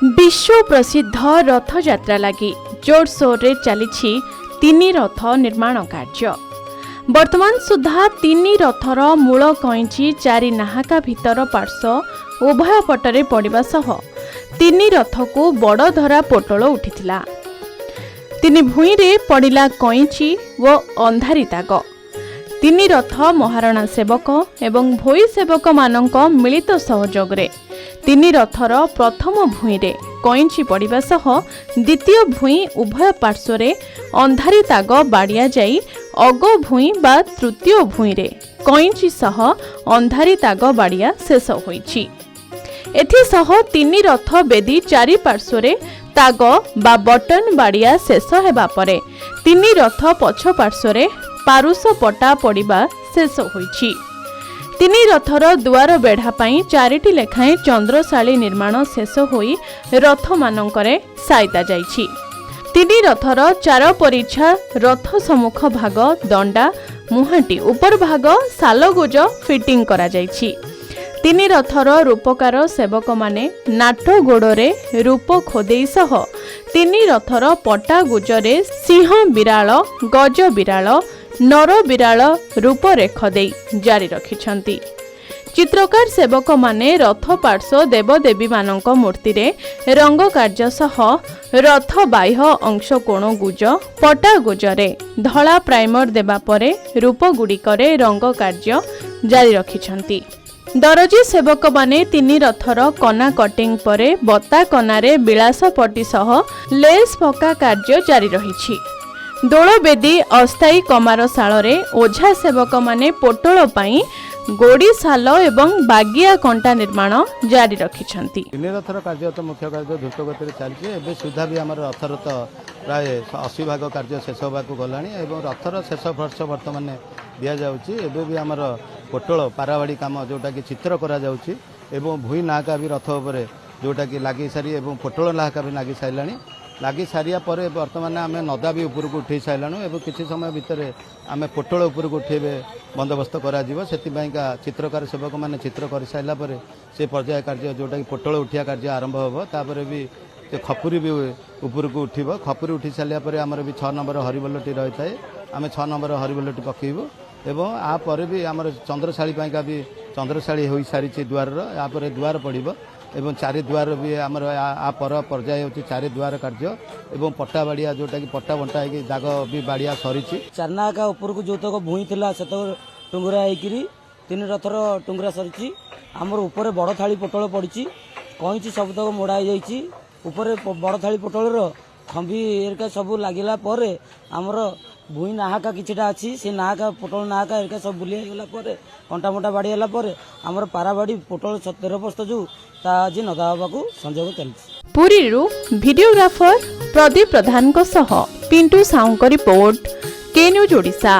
विश्व प्रसिद्ध रथयात्रा लगी जोरसोर रे चली तीन रथ निर्माण कार्य। वर्तमान सुधा तीन रथर मूल कईची चारि नाहाका भितर पार्श्व उभय पटरे पड़िबा सह तीन रथ को बड़ धरा पोटल उठिथिला। तीन भूई रे पड़िला कईची व अंधारी ताग। तीन रथ महाराणा सेवक एवं भोई सेवक मानक मिलित सहयोग रे तीन रथर प्रथम भूई रे कईची पड़िबा सह द्वितीय भूई उभय पार्श्व रे अंधारी ताग बाड़िया जाई अग भूई बा तृतीय भूई रे कईची सह अंधारी ताग बाड़िया शेष होईछि। एथिसह तीन रथ बेदी चारि पार्श्व रे ताग बा बटन बाड़िया शेष हेबा परे तीन रथ पछ पार्श्व रे पारुष पटा पड़िबा शेष होईछि। तीन रथर दुआर बेढ़ा पाई चारिटी लेखाएं चंद्रशाली निर्माण शेष होई रथ मानकरे साइता जाइछि। तीन रथर चार परिछा रथ सम्मुख भाग दंडा मुहाटी उपर भाग सालगोज फिटिंग करा जाइछि। तीन रथर रूपकार सेवक माने नाट गोड़े रूप खोदेई सह तीन रथर पटा गुजरे सिंह बिराल गज बिराल नर बिराल रूपरेख दे जारी रखिछंती। चित्रकार सेवक माने रथ पार्श्व देवदेवी मानक मूर्ति रे रंग कार्य सह रथ बाह्य अंश कोण गुज पटा गुजरे धला प्राइमर देबा परे रूप गुड़िकरे रंग कार्य जारी रखिछंती। दरजी सेवक माने तीन रथर कना कटिंग परे बता कनारे विलास पट्टी सह लेस पका कार्य जारी रहिछि। दोलबेदी अस्थायी कमार शाल ओझा सेवक माने पोटल पाई गोड़ी साल एवं बागिया कंटा निर्माण जारी रखिछंती। तीन रथर कार्य तो मुख्य कार्य द्रुत गति चलती है। सुधा भी आम रथर तो प्राय 80 भाग कार्य शेष होगा गलानी एवं रथर शेष वर्ष बर्तमान दि जाऊँगी। भी आमर पोटल पारावाड़ी काम जोटा कि चित्र करा जाउछि एवं भूई नाहका भी रथ उपर जोटा कि लगी सारी एवं पोटल नाहका भी लगी सारा लगी सारिया पर बर्तमान आम नदा भी ऊपर को उठे साराणु एवं किसी समय भितर आम पोटल ऊपर को उठेबे बंदोबस्त करा चित्रकार सेवक मैंने चित्र कर सारा पर से पर्याय कार्य जोटा कि पोटल उठिया कार्य आरंभ हो तापर भी खपुरी भी ऊपर को उठिब। खपुरी उठी सारापर आमर भी 6 नंबर हरिबोलटी रही है। आम 6 नंबर हरिबोलटी पकेबू एवं आपर भी आमर चंद्रशाली भी चंद्रशाली हो सारी द्वार यापर द्वार पड़ब एवं चारि द्वार भी आमर आ पर पर्याय होची चारि द्वार कार्य एवं पट्टा बाड़िया जोटा कि पट्टा बंटा है दाग भी बाड़िया सरी चारनाका ऊपर को जो तक भूई थिला से टुंगरा होकर तीन रथर टुंगरा सरी आमर ऊपर बड़ थाली पोटल पड़ी कईची सब तक मोड़ा ऊपर बड़ थाली पोटल खंबी एरिका सब लगिला आमर भूई नाहाका किछिटा अच्छी से नाहाका पोटल नाहाका एरिका सब बुलीगला कंटा मोटा बाड़ीगला आमर पाराबाड़ी पोटल 13 वर्ष जो आज नदा हवाक संजोग चलती। पुरीरू भिडियोग्राफर प्रदीप प्रधान पिंटू साहू रिपोर्ट के न्यूज ओडिशा।